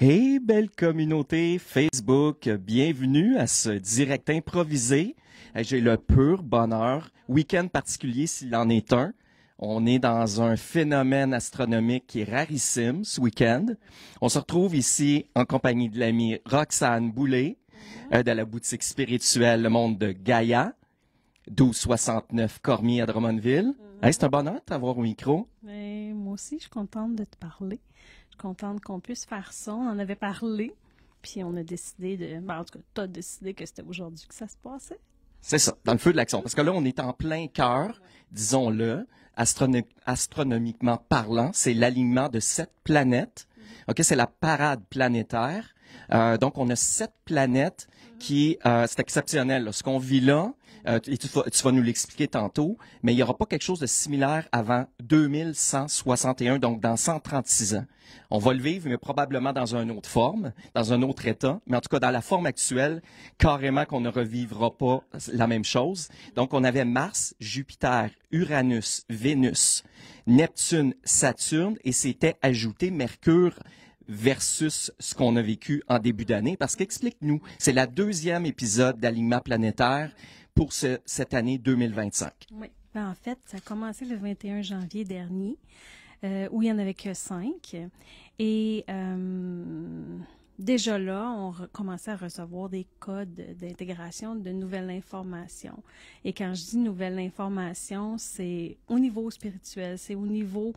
Hey, belle communauté Facebook, bienvenue à ce direct improvisé. J'ai le pur bonheur, week-end particulier s'il en est un. On est dans un phénomène astronomique qui est rarissime ce week-end. On se retrouve ici en compagnie de l'amie Roxane Boulay de la boutique spirituelle Le Monde de Gaïa, 1269 Cormier à Drummondville. Hey, c'est un bonheur de t'avoir au micro. Mais moi aussi, je suis contente de te parler. Je suis contente qu'on puisse faire ça. On en avait parlé, puis on a décidé de... Ben, en tout cas, tu as décidé que c'était aujourd'hui que ça se passait. C'est ça, dans le feu de l'action. Parce que là, on est en plein cœur, disons-le, astronomiquement parlant. C'est l'alignement de 7 planètes. OK, c'est la parade planétaire. Donc, on a 7 planètes qui... c'est exceptionnel, là. Ce qu'on vit là, et tu vas nous l'expliquer tantôt, mais il n'y aura pas quelque chose de similaire avant 2161, donc dans 136 ans. On va le vivre, mais probablement dans une autre forme, dans un autre état, mais en tout cas dans la forme actuelle, carrément qu'on ne revivra pas la même chose. Donc on avait Mars, Jupiter, Uranus, Vénus, Neptune, Saturne, et c'était ajouté Mercure versus ce qu'on a vécu en début d'année, parce qu'explique-nous, c'est la deuxième épisode d'alignement planétaire pour cette année 2025. Oui. Ben, en fait, ça a commencé le 21 janvier dernier, où il n'y en avait que 5. Et déjà là, on commençait à recevoir des codes d'intégration de nouvelles informations. Et quand je dis nouvelles informations, c'est au niveau spirituel, c'est au niveau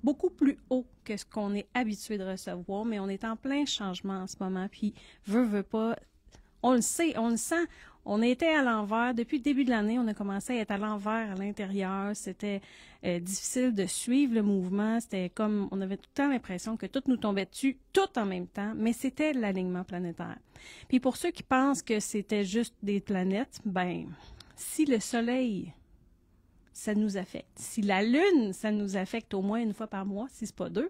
beaucoup plus haut que ce qu'on est habitué de recevoir, mais on est en plein changement en ce moment. Puis, veut pas, on le sait, on le sent. On était à l'envers. Depuis le début de l'année, on a commencé à être à l'envers à l'intérieur. C'était difficile de suivre le mouvement. C'était comme, on avait tout le temps l'impression que tout nous tombait dessus, tout en même temps, mais c'était l'alignement planétaire. Puis pour ceux qui pensent que c'était juste des planètes, ben, si le Soleil, ça nous affecte. Si la Lune, ça nous affecte au moins une fois par mois, si c'est pas deux,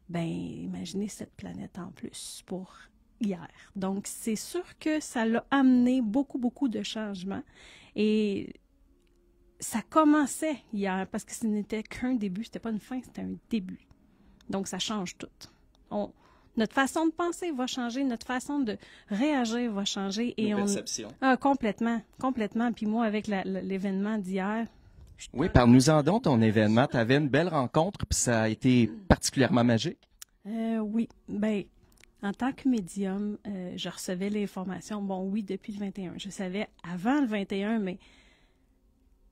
ben, imaginez cette planète en plus pour hier. Donc, c'est sûr que ça l'a amené beaucoup de changements. Et ça commençait hier, parce que ce n'était qu'un début, c'était pas une fin, c'était un début. Donc, ça change tout. Notre façon de penser va changer, notre façon de réagir va changer. Et perception. Complètement. Puis moi, avec l'événement d'hier... Oui, parle-nous-en donc ton événement. Tu avais une belle rencontre, puis ça a été particulièrement magique. Oui, bien... En tant que médium, je recevais l'information, bon oui, depuis le 21. Je savais avant le 21, mais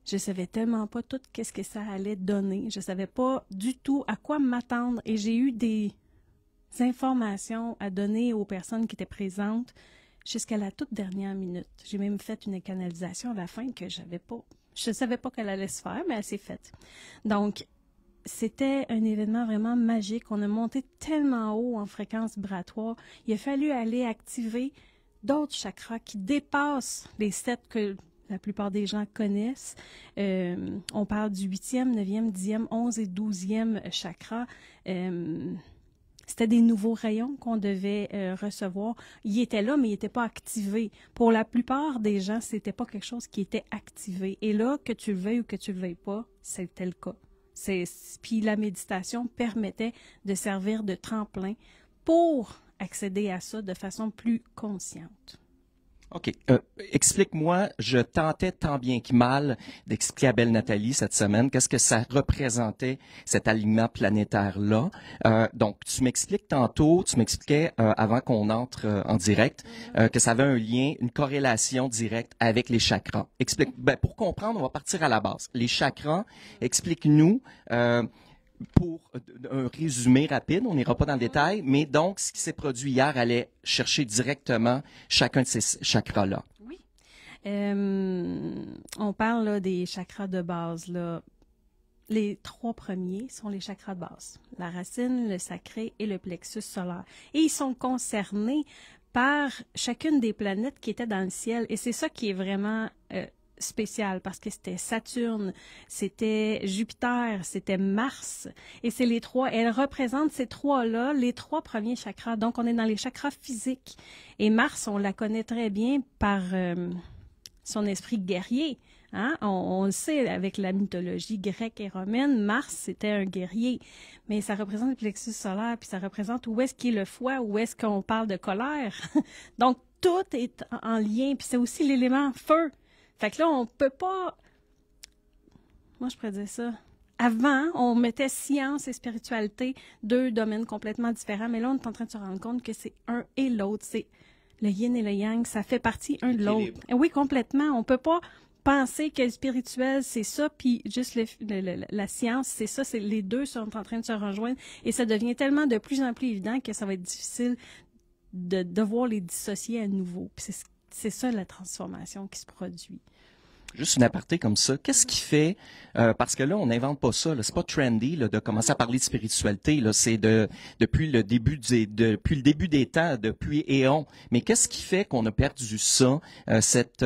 je savais tellement pas tout qu'est-ce que ça allait donner. Je savais pas du tout à quoi m'attendre et j'ai eu des informations à donner aux personnes qui étaient présentes jusqu'à la toute dernière minute. J'ai même fait une canalisation à la fin que je ne savais pas qu'elle allait se faire, mais elle s'est faite. Donc, c'était un événement vraiment magique. On a monté tellement haut en fréquence vibratoire. Il a fallu aller activer d'autres chakras qui dépassent les 7 que la plupart des gens connaissent. On parle du 8e, 9e, 10e, 11 et 12e chakra. C'était des nouveaux rayons qu'on devait recevoir. Ils étaient là, mais ils n'étaient pas activés. Pour la plupart des gens, c'était pas quelque chose qui était activé. Et là, que tu le veuilles ou que tu le veuilles pas, c'était le cas. Puis la méditation permettait de servir de tremplin pour accéder à ça de façon plus consciente. OK. Explique-moi, je tentais tant bien que mal d'expliquer à Belle Nathalie cette semaine qu'est-ce que ça représentait, cet alignement planétaire-là. Donc, tu m'expliquais avant qu'on entre en direct, que ça avait un lien, une corrélation directe avec les chakras. Pour comprendre, on va partir à la base. Les chakras, explique-nous... pour un résumé rapide, on n'ira pas dans le détail, mais donc, ce qui s'est produit hier allait chercher directement chacun de ces chakras-là. Oui. On parle là, des chakras de base. Là. Les 3 premiers sont les chakras de base. La racine, le sacré et le plexus solaire. Et ils sont concernés par chacune des planètes qui étaient dans le ciel. Et c'est ça qui est vraiment... spécial parce que c'était Saturne, c'était Jupiter, c'était Mars et c'est les 3. Elles représentent ces 3-là, les 3 premiers chakras. Donc, on est dans les chakras physiques. Et Mars, on la connaît très bien par son esprit guerrier. Hein? On le sait avec la mythologie grecque et romaine, Mars, c'était un guerrier. Mais ça représente le plexus solaire, puis ça représente où est-ce qu'il est le foie, où est-ce qu'on parle de colère. Donc, tout est en lien, puis c'est aussi l'élément feu. Fait que là, on peut pas... Moi, je pourrais dire ça. Avant, on mettait science et spiritualité, deux domaines complètement différents, mais là, on est en train de se rendre compte que c'est un et l'autre. C'est le yin et le yang, ça fait partie un de l'autre. Oui, complètement. On peut pas penser que le spirituel, c'est ça, puis juste la science, c'est ça. Les deux sont en train de se rejoindre, et ça devient tellement de plus en plus évident que ça va être difficile de devoir les dissocier à nouveau. Puis c'est ça la transformation qui se produit. Juste une aparté comme ça. Qu'est-ce qui fait parce que là on n'invente pas ça, là, c'est pas trendy là, de commencer à parler de spiritualité là, c'est depuis le début des temps, depuis éons. Mais qu'est-ce qui fait qu'on a perdu ça, cette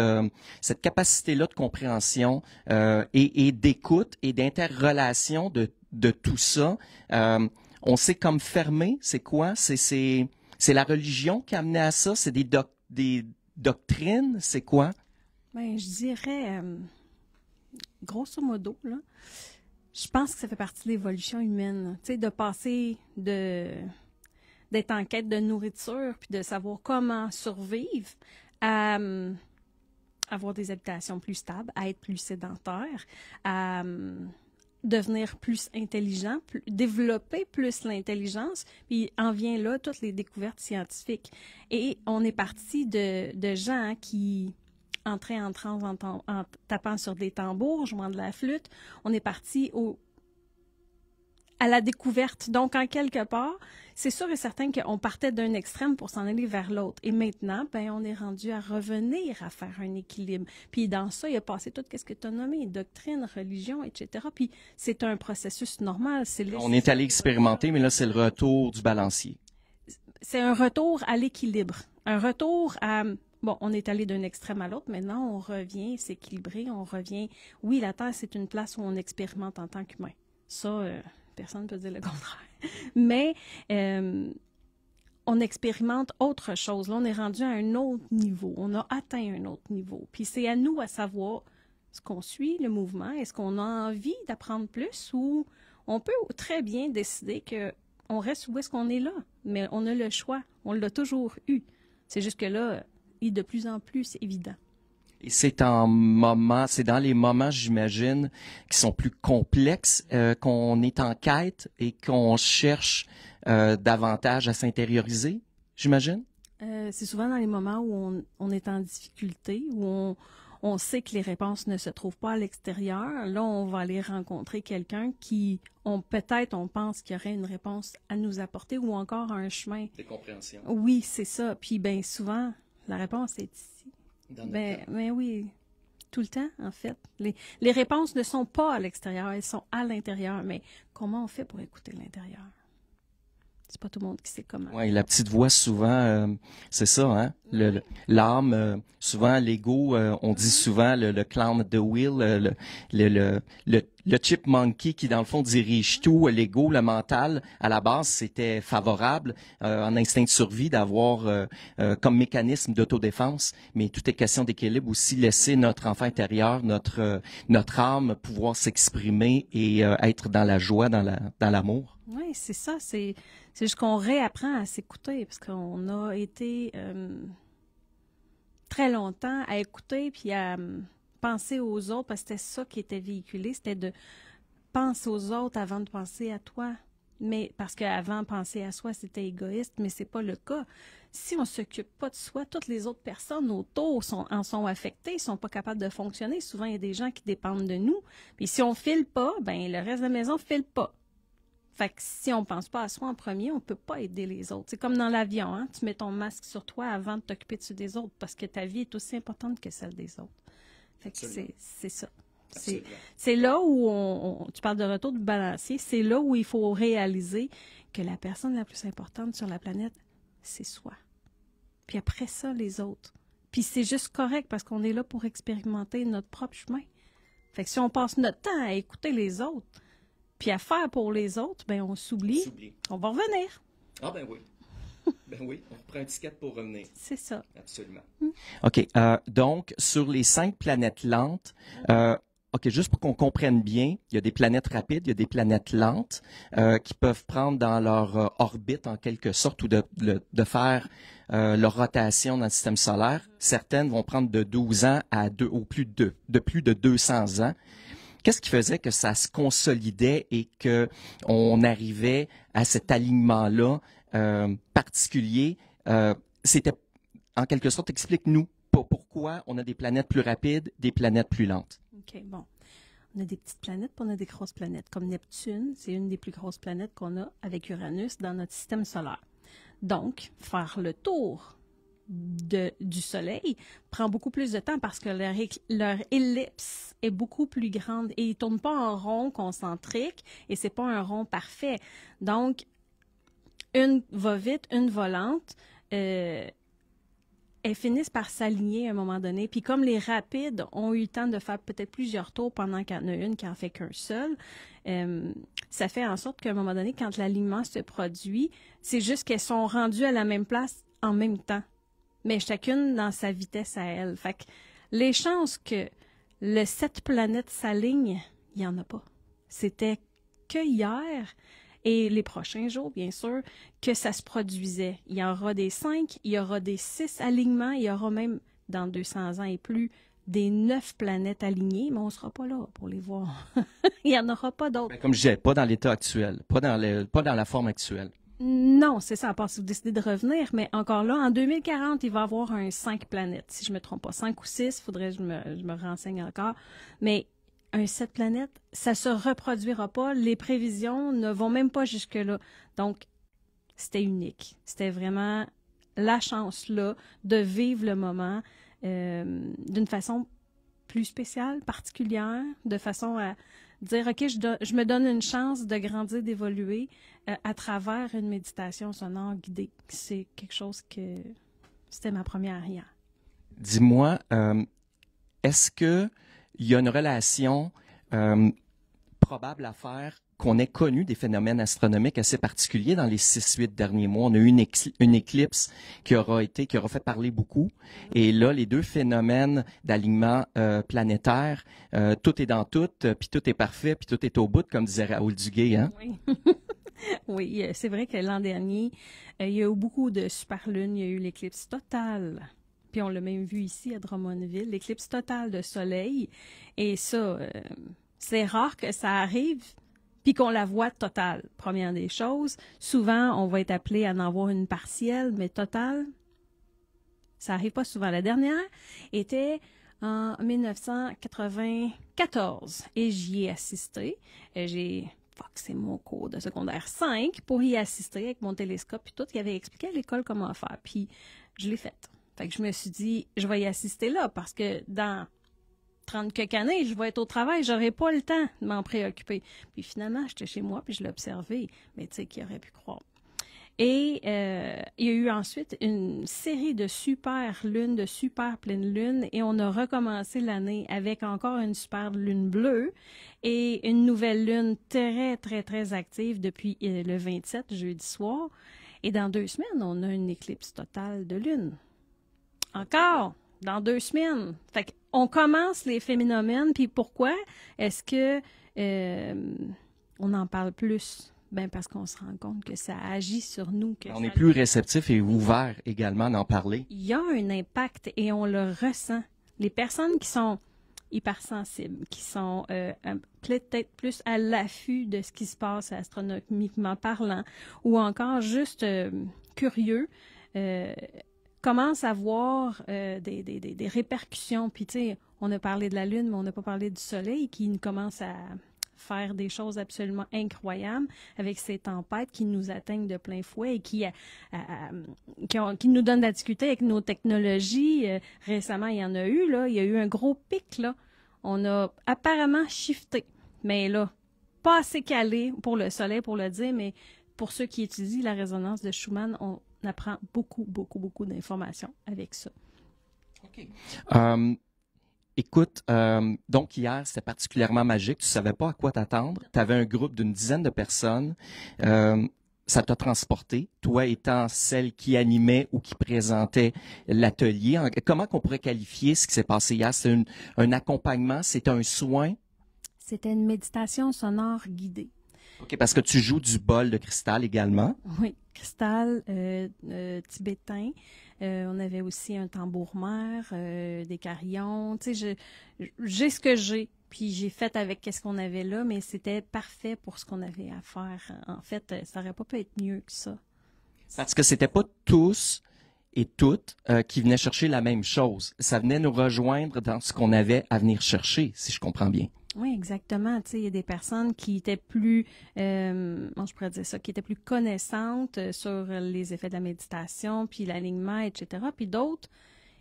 capacité-là de compréhension et d'écoute et d'interrelation de tout ça. On s'est comme fermé. C'est quoi? C'est la religion qui a amené à ça? C'est des doctrines? C'est quoi? Ben, je dirais, grosso modo, là, je pense que ça fait partie de l'évolution humaine. Tu sais, de passer d'être en quête de nourriture, puis de savoir comment survivre, à avoir des habitations plus stables, à être plus sédentaire, à devenir plus intelligent, développer plus l'intelligence, puis en vient là toutes les découvertes scientifiques. Et on est parti de gens qui entraient en transe en tapant sur des tambours, jouant de la flûte. On est parti à la découverte. Donc, en quelque part, c'est sûr et certain qu'on partait d'un extrême pour s'en aller vers l'autre. Et maintenant, ben, on est rendu à revenir à faire un équilibre. Puis dans ça, il a passé tout ce que tu as nommé, doctrine, religion, etc. Puis c'est un processus normal. On est allé expérimenter, mais là, c'est le retour du balancier. C'est un retour à l'équilibre. Un retour à... Bon, on est allé d'un extrême à l'autre. Maintenant, on revient s'équilibrer. On revient... Oui, la Terre, c'est une place où on expérimente en tant qu'humain. Ça... personne ne peut dire le contraire. Mais on expérimente autre chose. Là, on est rendu à un autre niveau. On a atteint un autre niveau. Puis c'est à nous à savoir est-ce qu'on suit le mouvement, est-ce qu'on a envie d'apprendre plus, ou on peut très bien décider qu'on reste où est-ce qu'on est là. Mais on a le choix. On l'a toujours eu. C'est juste que là, il est de plus en plus évident. Et c'est dans les moments, j'imagine, qui sont plus complexes, qu'on est en quête et qu'on cherche davantage à s'intérioriser, j'imagine? C'est souvent dans les moments où on est en difficulté, où on sait que les réponses ne se trouvent pas à l'extérieur. Là, on va aller rencontrer quelqu'un qui, peut-être, on pense qu'il y aurait une réponse à nous apporter, ou encore un chemin. Des compréhensions. Oui, c'est ça. Puis, bien souvent, la réponse est ici. Ben oui, tout le temps, en fait. Les réponses ne sont pas à l'extérieur, elles sont à l'intérieur. Mais comment on fait pour écouter l'intérieur? C'est pas tout le monde qui sait comment. Oui, la petite voix, souvent, c'est ça, hein? L'âme, souvent, l'ego, on dit souvent le clown de Will, le chipmunky qui, dans le fond, dirige tout. L'ego, le mental, à la base, c'était favorable, en instinct de survie, d'avoir comme mécanisme d'autodéfense. Mais tout est question d'équilibre aussi, laisser notre enfant intérieur, notre âme pouvoir s'exprimer et être dans la joie, dans l'amour. Oui, c'est ça. C'est juste qu'on réapprend à s'écouter, parce qu'on a été très longtemps à écouter puis à penser aux autres, parce que c'était ça qui était véhiculé, c'était de penser aux autres avant de penser à toi. Mais parce qu'avant, penser à soi, c'était égoïste, mais c'est pas le cas. Si on s'occupe pas de soi, toutes les autres personnes autour en sont affectées, sont pas capables de fonctionner. Souvent, il y a des gens qui dépendent de nous. Puis si on file pas, ben le reste de la maison file pas. Fait que si on pense pas à soi en premier, on peut pas aider les autres. C'est comme dans l'avion, hein? Tu mets ton masque sur toi avant de t'occuper de ceux des autres, parce que ta vie est aussi importante que celle des autres. Fait que c'est ça. C'est là où tu parles de retour du balancier, c'est là où il faut réaliser que la personne la plus importante sur la planète, c'est soi. Puis après ça, les autres. Puis c'est juste correct, parce qu'on est là pour expérimenter notre propre chemin. Fait que si on passe notre temps à écouter les autres, puis à faire pour les autres, ben on s'oublie. On va revenir. Ah ben oui. Ben oui, on reprend un ticket pour revenir. C'est ça. Absolument. OK. Donc, sur les 5 planètes lentes, OK, juste pour qu'on comprenne bien, il y a des planètes rapides, il y a des planètes lentes qui peuvent prendre dans leur orbite, en quelque sorte, ou de faire leur rotation dans le système solaire. Certaines vont prendre de 12 ans à plus de 200 ans. Qu'est-ce qui faisait que ça se consolidait et que on arrivait à cet alignement-là particulier? C'était, en quelque sorte, explique-nous pourquoi on a des planètes plus rapides, des planètes plus lentes. OK, bon. On a des petites planètes, puis on a des grosses planètes. Comme Neptune, c'est une des plus grosses planètes qu'on a avec Uranus dans notre système solaire. Donc, faire le tour du Soleil prend beaucoup plus de temps parce que leur ellipse est beaucoup plus grande et ils ne tournent pas en rond concentrique et c'est pas un rond parfait. Donc, une va vite, une va lente. Elles finissent par s'aligner à un moment donné. Puis comme les rapides ont eu le temps de faire peut-être plusieurs tours pendant qu'il y en a une qui en fait qu'un seul, ça fait en sorte qu'à un moment donné, quand l'alignement se produit, c'est juste qu'elles sont rendues à la même place en même temps, mais chacune dans sa vitesse à elle. Fait que les chances que les 7 planètes s'alignent, il n'y en a pas. C'était que hier et les prochains jours, bien sûr, que ça se produisait. Il y aura des 5, il y aura des 6 alignements, il y aura même, dans 200 ans et plus, des 9 planètes alignées, mais on ne sera pas là pour les voir. Il n'y en aura pas d'autres. Ben, comme je disais, pas dans l'état actuel, pas dans la forme actuelle. Non, c'est ça, à part si vous décidez de revenir, mais encore là, en 2040, il va y avoir un 5 planètes, si je me trompe pas. 5 ou 6, il faudrait que je me renseigne encore. Mais un 7 planètes, ça se reproduira pas. Les prévisions ne vont même pas jusque-là. Donc, c'était unique. C'était vraiment la chance, là, de vivre le moment d'une façon plus spéciale, particulière, de façon à dire, OK, je me donne une chance de grandir, d'évoluer à travers une méditation sonore guidée. C'est quelque chose que... C'était ma première hier. Dis-moi, est-ce que il y a une relation probable à faire qu'on ait connu des phénomènes astronomiques assez particuliers dans les 6-8 derniers mois? On a eu une éclipse qui aura fait parler beaucoup. Et là, les deux phénomènes d'alignement planétaire, tout est dans tout, puis tout est parfait, puis tout est au bout, comme disait Raoul Duguay, hein? Oui. Oui, c'est vrai que l'an dernier, il y a eu beaucoup de superlunes. Il y a eu l'éclipse totale. Puis on l'a même vu ici à Drummondville, l'éclipse totale de soleil. Et ça, c'est rare que ça arrive, puis qu'on la voit totale. Première des choses, souvent, on va être appelé à en voir une partielle, mais totale, ça arrive pas souvent. La dernière était en 1994 et j'y ai assisté. C'est mon cours de secondaire 5 pour y assister avec mon télescope puis tout. Il avait expliqué à l'école comment faire. Puis je l'ai fait. Fait que je me suis dit, je vais y assister là parce que dans 30 quelques années, je vais être au travail, j'aurai pas le temps de m'en préoccuper. Puis finalement, j'étais chez moi puis je l'ai observé. Mais tu sais, qui aurait pu croire? Et il y a eu ensuite une série de super lunes, de super pleines lunes, et on a recommencé l'année avec encore une super lune bleue et une nouvelle lune très, très, très active depuis le 27, jeudi soir. Et dans 2 semaines, on a une éclipse totale de lune. Encore, dans 2 semaines. Fait qu'on commence les phénomènes, puis pourquoi est-ce que on en parle plus? Ben parce qu'on se rend compte que ça agit sur nous. On est plus réceptif et ouvert également d'en parler. Il y a un impact et on le ressent. Les personnes qui sont hypersensibles, qui sont peut-être plus à l'affût de ce qui se passe astronomiquement parlant, ou encore juste curieux, commencent à voir des répercussions. Puis tu sais, on a parlé de la Lune, mais on n'a pas parlé du Soleil qui commence à faire des choses absolument incroyables avec ces tempêtes qui nous atteignent de plein fouet et qui nous donnent de la difficulté avec nos technologies. Récemment, il y en a eu, là. Il y a eu un gros pic, là. On a apparemment shifté. Mais là, pas assez calé pour le Soleil pour le dire, mais pour ceux qui étudient la résonance de Schumann, on apprend beaucoup, beaucoup, beaucoup d'informations avec ça. OK. Écoute, donc hier, c'était particulièrement magique. Tu savais pas à quoi t'attendre. Tu avais un groupe d'une dizaine de personnes. ça t'a transporté, toi étant celle qui animait ou qui présentait l'atelier. Comment qu'on pourrait qualifier ce qui s'est passé hier? C'est un accompagnement, c'est un soin? C'était une méditation sonore guidée. OK, parce que tu joues du bol de cristal également. Oui, cristal tibétain. On avait aussi un tambour-mère, des carillons. Tu sais, j'ai ce que j'ai. Puis j'ai fait avec ce qu'on avait là, mais c'était parfait pour ce qu'on avait à faire. En fait, ça aurait pas pu être mieux que ça. Parce que c'était pas tous et toutes qui venaient chercher la même chose. Ça venait nous rejoindre dans ce qu'on avait à venir chercher, si je comprends bien. Oui, exactement. Tu sais, il y a des personnes qui étaient plus, comment je pourrais dire ça, qui étaient plus connaissantes sur les effets de la méditation, puis l'alignement, etc. Puis d'autres,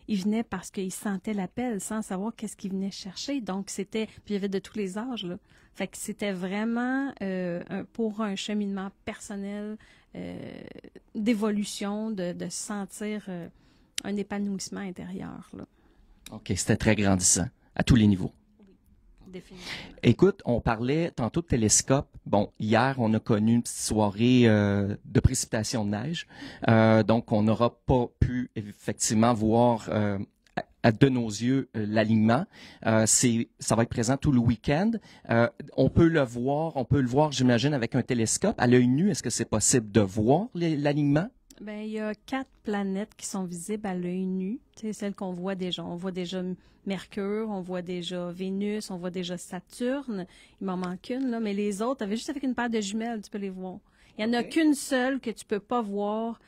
ils venaient parce qu'ils sentaient l'appel sans savoir qu'est-ce qu'ils venaient chercher. Donc, c'était... Puis il y avait de tous les âges, là. Fait que c'était vraiment pour un cheminement personnel d'évolution, de sentir un épanouissement intérieur, là. OK, c'était très grandissant, à tous les niveaux. Définitivement. Écoute, on parlait tantôt de télescope. Bon, hier, on a connu une petite soirée de précipitation de neige. Donc, on n'aura pas pu effectivement voir de nos yeux l'alignement. Ça va être présent tout le week-end. On peut le voir, j'imagine, avec un télescope. À l'œil nu, est-ce que c'est possible de voir l'alignement? Ben, il y a 4 planètes qui sont visibles à l'œil nu. Tu sais, celles qu'on voit déjà. On voit déjà Mercure, on voit déjà Vénus, on voit déjà Saturne. Il m'en manque une, là. Mais les autres, juste avec une paire de jumelles, tu peux les voir. Il n'y en a qu'une seule que tu peux pas voir.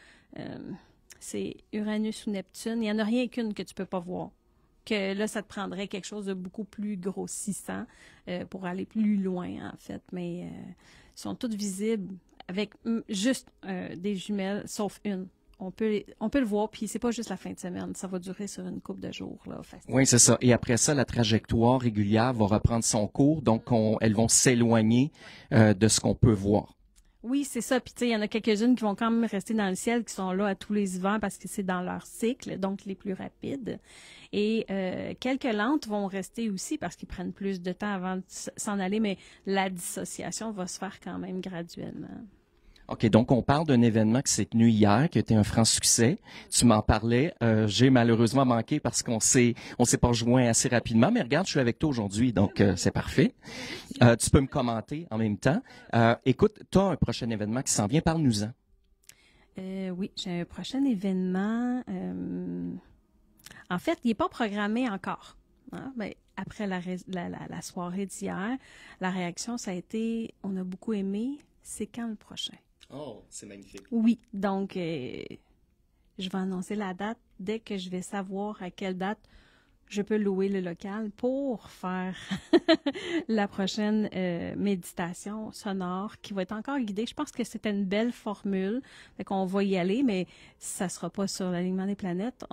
C'est Uranus ou Neptune. Il n'y en a rien qu'une que tu peux pas voir. Que là, ça te prendrait quelque chose de beaucoup plus grossissant pour aller plus loin, en fait. Mais ils sont toutes visibles avec juste des jumelles, sauf une. On peut le voir, puis c'est pas juste la fin de semaine. Ça va durer sur une couple de jours, là, au festival. Oui, c'est ça. Et après ça, la trajectoire régulière va reprendre son cours. Donc, elles vont s'éloigner de ce qu'on peut voir. Oui, c'est ça. Puis, tu sais, il y en a quelques-unes qui vont quand même rester dans le ciel, qui sont là à tous les hivers parce que c'est dans leur cycle, donc les plus rapides. Et quelques lentes vont rester aussi parce qu'ils prennent plus de temps avant de s'en aller, mais la dissociation va se faire quand même graduellement. OK, donc on parle d'un événement qui s'est tenu hier, qui a été un franc succès. Tu m'en parlais. J'ai malheureusement manqué parce qu'on s'est pas rejoint assez rapidement, mais regarde, je suis avec toi aujourd'hui, donc c'est parfait. Tu peux me commenter en même temps. Écoute, tu as un prochain événement qui s'en vient, parle-nous-en. Oui, j'ai un prochain événement. En fait, il n'est pas programmé encore. Hein? Ben, après la soirée d'hier, la réaction, ça a été, on a beaucoup aimé. C'est quand le prochain? Oh, c'est magnifique. Oui, donc je vais annoncer la date dès que je vais savoir à quelle date je peux louer le local pour faire la prochaine méditation sonore qui va être encore guidée. Je pense que c'était une belle formule, fait qu'on va y aller, mais ça sera pas sur l'alignement des planètes.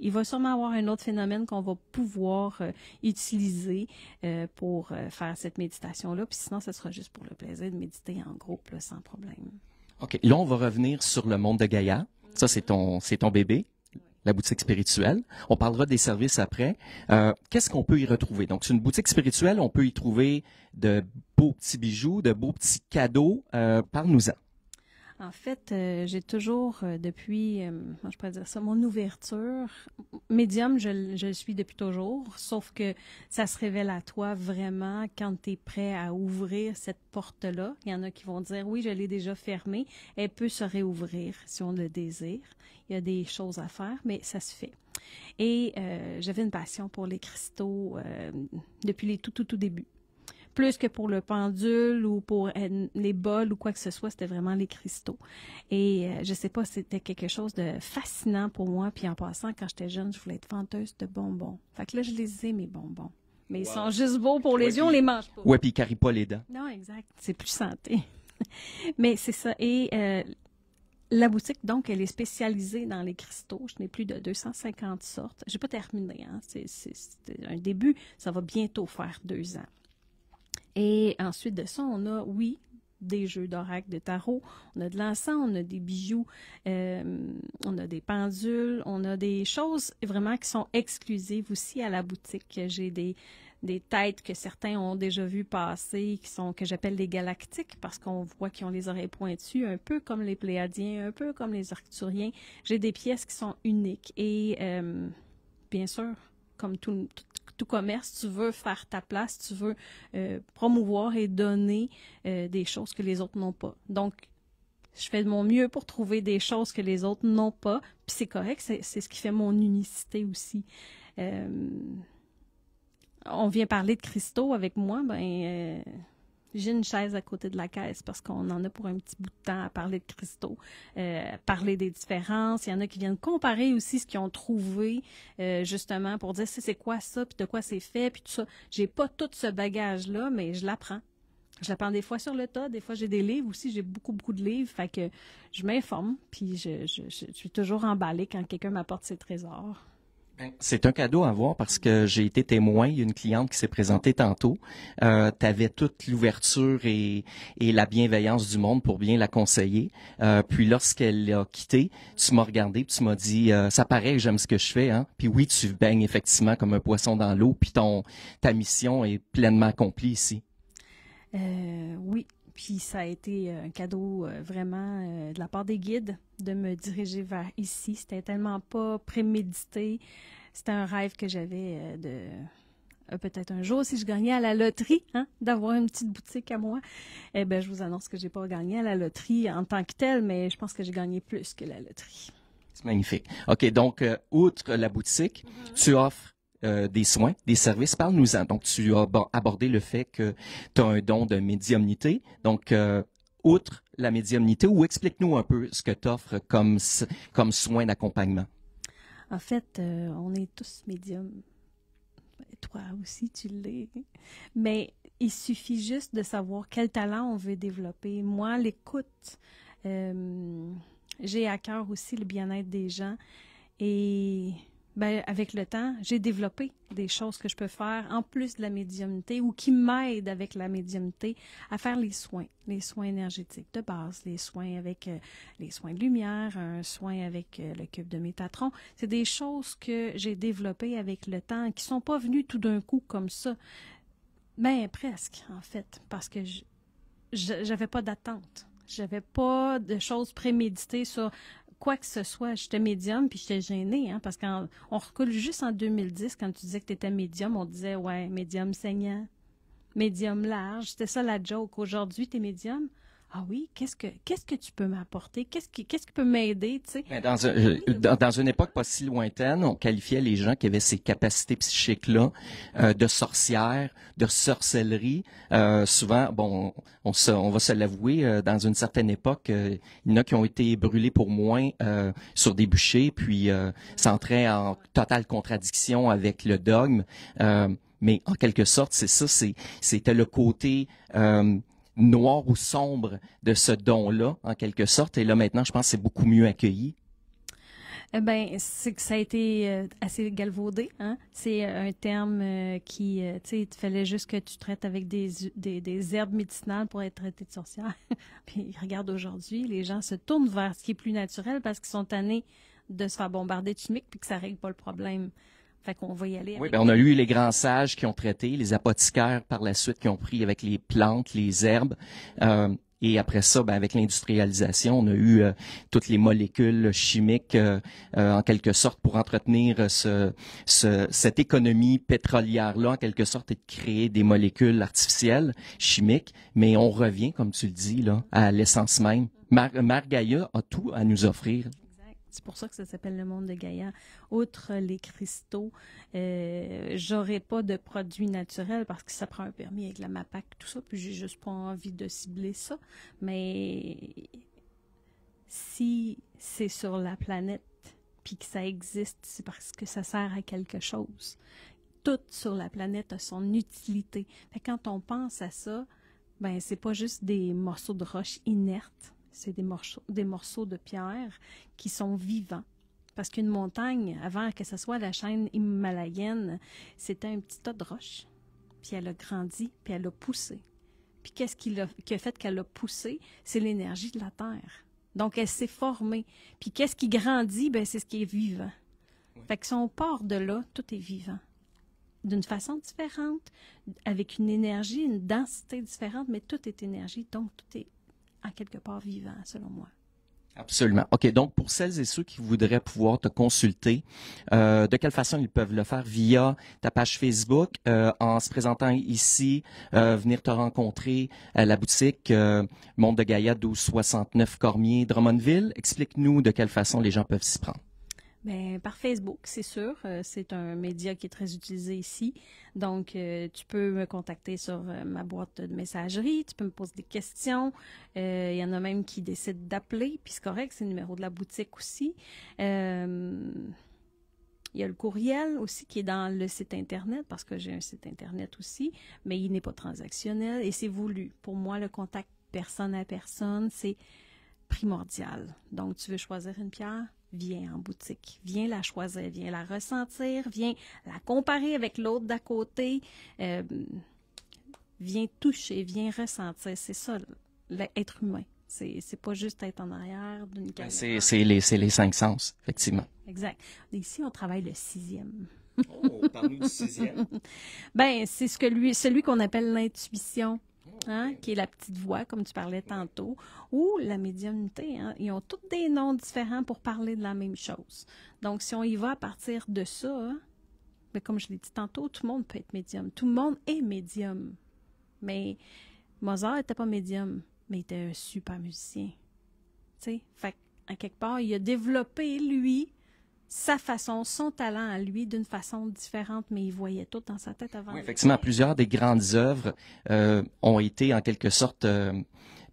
Il va sûrement avoir un autre phénomène qu'on va pouvoir utiliser pour faire cette méditation-là. Puis sinon, ce sera juste pour le plaisir de méditer en groupe, là, sans problème. OK. Là, on va revenir sur le monde de Gaïa. Ça, c'est ton bébé, la boutique spirituelle. On parlera des services après. Qu'est-ce qu'on peut y retrouver? Donc, c'est une boutique spirituelle. On peut y trouver de beaux petits bijoux, de beaux petits cadeaux. Parle-nous-en. En fait, j'ai toujours, depuis, je pourrais dire ça, mon ouverture, médium, je le suis depuis toujours, sauf que ça se révèle à toi vraiment quand tu es prêt à ouvrir cette porte-là. Il y en a qui vont dire, oui, je l'ai déjà fermée, elle peut se réouvrir si on le désire. Il y a des choses à faire, mais ça se fait. Et j'avais une passion pour les cristaux depuis les tout débuts. Plus que pour le pendule ou pour les bols ou quoi que ce soit, c'était vraiment les cristaux. Et je sais pas, c'était quelque chose de fascinant pour moi. Puis en passant, quand j'étais jeune, je voulais être vendeuse de bonbons. Fait que là, je les ai, mes bonbons. Mais ils sont juste beaux pour les yeux, on les mange pas. Ouais, puis ils carrient pas les dents. Non, exact. C'est plus santé. Mais c'est ça. Et la boutique, donc, elle est spécialisée dans les cristaux. Je n'ai plus de 250 sortes. J'ai pas terminé, hein. C'est un début. Ça va bientôt faire 2 ans. Et ensuite de ça, on a, oui, des jeux d'oracle, de tarot, on a de l'encens, on a des bijoux, on a des pendules, on a des choses vraiment qui sont exclusives aussi à la boutique. J'ai des des têtes que certains ont déjà vues passer, que j'appelle les galactiques, parce qu'on voit qu'ils ont les oreilles pointues, un peu comme les Pléiadiens, un peu comme les Arcturiens. J'ai des pièces qui sont uniques. Et bien sûr, comme tout commerce, tu veux faire ta place, tu veux promouvoir et donner des choses que les autres n'ont pas. Donc, je fais de mon mieux pour trouver des choses que les autres n'ont pas, puis c'est correct, c'est ce qui fait mon unicité aussi. On vient parler de cristaux avec moi, j'ai une chaise à côté de la caisse parce qu'on en a pour un petit bout de temps à parler de cristaux, parler des différences. Il y en a qui viennent comparer aussi ce qu'ils ont trouvé, justement, pour dire c'est quoi ça, puis de quoi c'est fait, puis tout ça. J'ai pas tout ce bagage-là, mais je l'apprends. Je l'apprends des fois sur le tas, des fois j'ai des livres aussi, j'ai beaucoup de livres, fait que je m'informe, puis je suis toujours emballée quand quelqu'un m'apporte ses trésors. C'est un cadeau à avoir parce que j'ai été témoin. Il y a une cliente qui s'est présentée tantôt. Tu avais toute l'ouverture et la bienveillance du monde pour bien la conseiller. Puis lorsqu'elle a quitté, tu m'as regardé puis tu m'as dit ça paraît que j'aime ce que je fais, hein. Puis oui, tu baignes effectivement comme un poisson dans l'eau. Puis ta mission est pleinement accomplie ici. Oui. Puis ça a été un cadeau vraiment de la part des guides de me diriger vers ici. C'était tellement pas prémédité. C'était un rêve que j'avais peut-être un jour, si je gagnais à la loterie, hein, d'avoir une petite boutique à moi. Eh bien, je vous annonce que j'ai pas gagné à la loterie en tant que telle, mais je pense que j'ai gagné plus que la loterie. C'est magnifique. OK, donc, outre la boutique, tu offres des soins, des services. Parle-nous-en. Donc, tu as abordé le fait que tu as un don de médiumnité. Donc, outre la médiumnité, ou explique-nous un peu ce que tu offres comme soin d'accompagnement. En fait, on est tous médiums. Toi aussi, tu l'es. Mais il suffit juste de savoir quel talent on veut développer. Moi, l'écoute, j'ai à cœur aussi le bien-être des gens. Et avec le temps, j'ai développé des choses que je peux faire en plus de la médiumnité ou qui m'aident avec la médiumnité à faire les soins énergétiques de base, les soins avec les soins de lumière, un soin avec le cube de Métatron. C'est des choses que j'ai développées avec le temps, qui sont pas venues tout d'un coup comme ça. Ben presque, en fait, parce que j'avais pas d'attente. J'avais pas de choses préméditées sur quoi que ce soit. J'étais médium, puis j'étais gênée, hein, parce qu'on recule juste en 2010, quand tu disais que tu étais médium, on disait, ouais, médium saignant, médium large. C'était ça la joke. Aujourd'hui, tu es médium. Ah oui, qu'est-ce que tu peux m'apporter? Qu'est-ce qui peut m'aider, tu sais? Dans une époque pas si lointaine, on qualifiait les gens qui avaient ces capacités psychiques-là de sorcières, de sorcellerie. Souvent, bon, on va se l'avouer, dans une certaine époque, il y en a qui ont été brûlés pour moins sur des bûchers, puis ça entrait en totale contradiction avec le dogme. Mais en quelque sorte, c'est ça, c'était le côté noir ou sombre de ce don-là, en quelque sorte. Et là, maintenant, je pense que c'est beaucoup mieux accueilli. C'est que ça a été assez galvaudé, hein. C'est un terme qui, tu sais, il fallait juste que tu traites avec des herbes médicinales pour être traité de sorcière. Puis regarde aujourd'hui, les gens se tournent vers ce qui est plus naturel parce qu'ils sont tannés de se faire bombarder de chimiques puis que ça règle pas le problème. Fait qu'on va y aller. Oui, on a eu les grands sages qui ont traité, les apothicaires par la suite qui ont pris avec les plantes, les herbes. Et après ça, avec l'industrialisation, on a eu toutes les molécules chimiques en quelque sorte pour entretenir cette économie pétrolière-là, en quelque sorte, et de créer des molécules artificielles, chimiques. Mais on revient, comme tu le dis, là, à l'essence même. Mère Gaïa a tout à nous offrir. C'est pour ça que ça s'appelle le monde de Gaïa. Outre les cristaux, j'aurais pas de produits naturels parce que ça prend un permis avec la MAPAC, tout ça, puis j'ai juste pas envie de cibler ça. Mais si c'est sur la planète puis que ça existe, c'est parce que ça sert à quelque chose. Tout sur la planète a son utilité. Fait que quand on pense à ça, c'est pas juste des morceaux de roche inertes. C'est des morceaux de pierre qui sont vivants. Parce qu'une montagne, avant que ce soit la chaîne himalayenne, c'était un petit tas de roche. Puis elle a grandi, puis elle a poussé. Puis qu'est-ce qui a fait qu'elle a poussé? C'est l'énergie de la terre. Donc elle s'est formée. Puis qu'est-ce qui grandit? C'est ce qui est vivant. Oui. Fait que si on part de là, tout est vivant. d'une façon différente, avec une énergie, une densité différente, mais tout est énergie, donc tout est en quelque part vivant, selon moi. Absolument. OK, donc pour celles et ceux qui voudraient pouvoir te consulter, de quelle façon ils peuvent le faire? Via ta page Facebook, en se présentant ici, venir te rencontrer à la boutique Monde de Gaïa 1269 Cormier, Drummondville. Explique-nous de quelle façon les gens peuvent s'y prendre. Ben, par Facebook, c'est sûr. C'est un média qui est très utilisé ici. Donc, tu peux me contacter sur ma boîte de messagerie. Tu peux me poser des questions. Il y en a même qui décident d'appeler. Puis c'est correct, c'est le numéro de la boutique aussi. Il y a le courriel aussi qui est dans le site Internet, parce que j'ai un site Internet aussi, mais il n'est pas transactionnel et c'est voulu. Pour moi, le contact personne à personne, c'est primordial. Donc, tu veux choisir une pierre? Viens en boutique, viens la choisir, viens la ressentir, viens la comparer avec l'autre d'à côté, viens toucher, viens ressentir. C'est ça, l'être humain. C'est pas juste être en arrière d'une caméra. C'est les 5 sens, effectivement. Exact. Ici, on travaille le 6e. Oh, parle-nous du 6e. Ben, c'est celui qu'on appelle l'intuition. Hein, qui est la petite voix, comme tu parlais tantôt, ou la médiumnité. Hein, ils ont tous des noms différents pour parler de la même chose. Donc, si on y va à partir de ça, hein, ben, comme je l'ai dit tantôt, tout le monde peut être médium. Tout le monde est médium. Mais Mozart n'était pas médium, mais il était un super musicien. Tu sais, fait à quelque part, il a développé, lui, sa façon, son talent à lui d'une façon différente, mais il voyait tout dans sa tête avant. Oui, effectivement, plusieurs des grandes œuvres ont été en quelque sorte,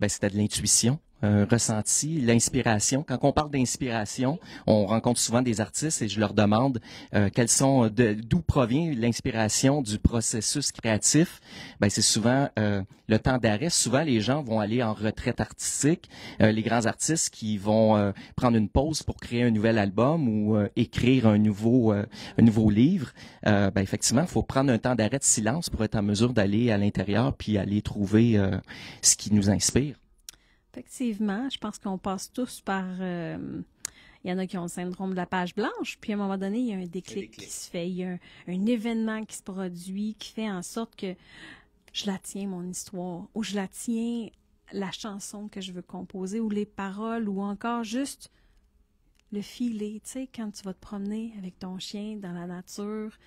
c'était de l'intuition. Ressenti, l'inspiration. Quand on parle d'inspiration, on rencontre souvent des artistes et je leur demande d'où provient l'inspiration du processus créatif. Ben c'est souvent le temps d'arrêt. Souvent les gens vont aller en retraite artistique. Les grands artistes qui vont prendre une pause pour créer un nouvel album ou écrire un nouveau livre. Effectivement, il faut prendre un temps d'arrêt de silence pour être en mesure d'aller à l'intérieur puis aller trouver ce qui nous inspire. Effectivement, je pense qu'on passe tous par... il y en a qui ont le syndrome de la page blanche, puis à un moment donné, il y a un déclic qui se fait. Il y a un événement qui se produit qui fait en sorte que je la tiens, mon histoire, ou je la tiens, la chanson que je veux composer, ou les paroles, ou encore juste le filer. Tu sais, quand tu vas te promener avec ton chien dans la nature,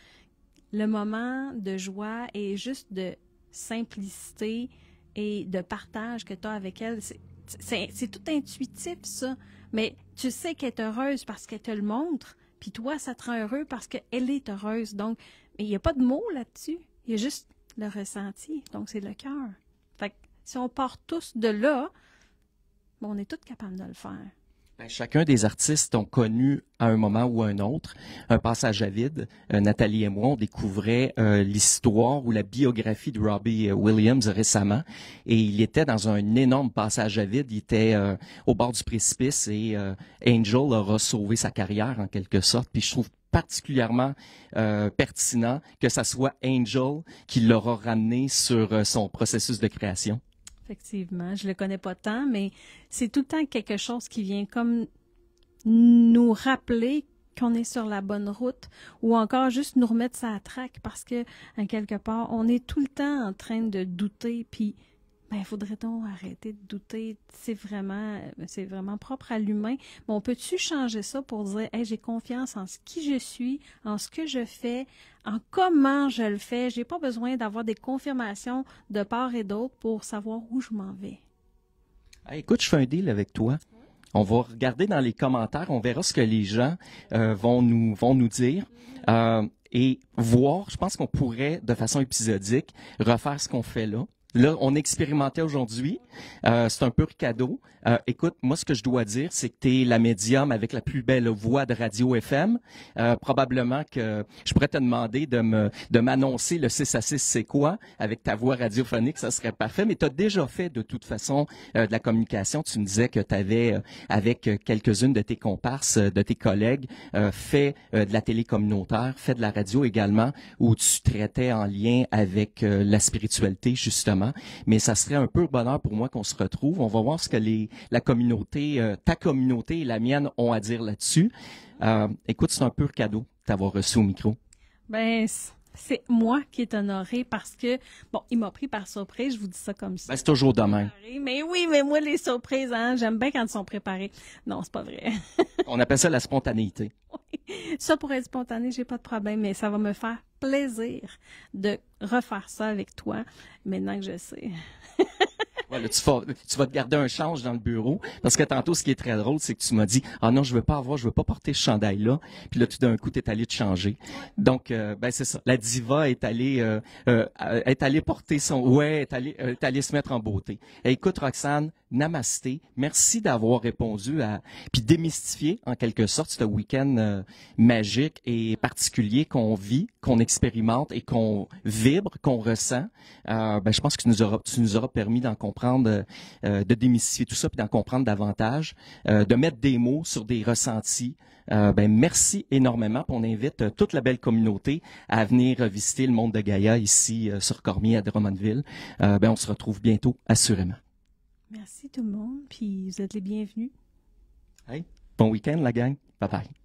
le moment de joie et juste de simplicité et de partage que tu as avec elle, c'est tout intuitif, ça. Mais tu sais qu'elle est heureuse parce qu'elle te le montre, puis toi, ça te rend heureux parce qu'elle est heureuse. Donc, mais il n'y a pas de mots là-dessus. Il y a juste le ressenti. Donc, c'est le cœur. Fait que si on part tous de là, on est tous capables de le faire. Chacun des artistes ont connu à un moment ou à un autre un passage à vide. Nathalie et moi, on découvrait l'histoire ou la biographie de Robbie Williams récemment et il était dans un énorme passage à vide. Il était au bord du précipice et Angel aura sauvé sa carrière en quelque sorte. Puis je trouve particulièrement pertinent que ça soit Angel qui l'aura ramené sur son processus de création. Effectivement, je le connais pas tant, mais c'est tout le temps quelque chose qui vient comme nous rappeler qu'on est sur la bonne route ou encore juste nous remettre ça à traque parce que, en quelque part, on est tout le temps en train de douter puis faudrait donc arrêter de douter. C'est vraiment propre à l'humain. Mais on peut-tu changer ça pour dire, hey, j'ai confiance en ce qui je suis, en ce que je fais, en comment je le fais. J'ai pas besoin d'avoir des confirmations de part et d'autre pour savoir où je m'en vais. Hey, écoute, je fais un deal avec toi. On va regarder dans les commentaires, on verra ce que les gens vont nous dire. Et voir, je pense qu'on pourrait, de façon épisodique, refaire ce qu'on fait là. Là, on expérimentait aujourd'hui. C'est un pur cadeau. Écoute, moi, ce que je dois dire, c'est que tu es la médium avec la plus belle voix de radio FM. Probablement que je pourrais te demander de m'annoncer le 6 à 6, c'est quoi? Avec ta voix radiophonique, ça serait parfait. Mais tu as déjà fait, de toute façon, de la communication. Tu me disais que tu avais, avec quelques-unes de tes comparses, de tes collègues, fait de la télé communautaire, fait de la radio également, où tu traitais en lien avec la spiritualité, justement. Mais ça serait un peu bonheur pour moi qu'on se retrouve. On va voir ce que la communauté, ta communauté et la mienne ont à dire là-dessus. Écoute, c'est un pur cadeau de t'avoir reçu au micro. Ben, C'est moi qui est honorée parce que, bon, il m'a pris par surprise, je vous dis ça comme ça. Ben, c'est toujours de même. Mais oui, mais moi, les surprises, hein, j'aime bien quand ils sont préparés. Non, c'est pas vrai. On appelle ça la spontanéité. Ça, pour être spontané, j'ai pas de problème, mais ça va me faire plaisir de refaire ça avec toi, maintenant que je sais. Ouais, là, tu vas te garder un change dans le bureau, parce que tantôt, ce qui est très drôle, c'est que tu m'as dit, ah non, je veux pas porter ce chandail-là. Puis là, tout d'un coup, t'es allé te changer. Donc, ben c'est ça. La diva est allée porter est allée se mettre en beauté. Et écoute, Roxane, namasté. Merci d'avoir répondu puis démystifier en quelque sorte ce week-end magique et particulier qu'on vit, qu'on expérimente et qu'on vibre, qu'on ressent. Ben, je pense que tu nous auras permis d'en comprendre, de démystifier tout ça, puis d'en comprendre davantage, de mettre des mots sur des ressentis. Ben, merci énormément. Puis on invite toute la belle communauté à venir visiter le monde de Gaïa ici sur Cormier à Drummondville. Ben, on se retrouve bientôt, assurément. Merci tout le monde, puis vous êtes les bienvenus. Hey, bon week-end la gang. Bye bye.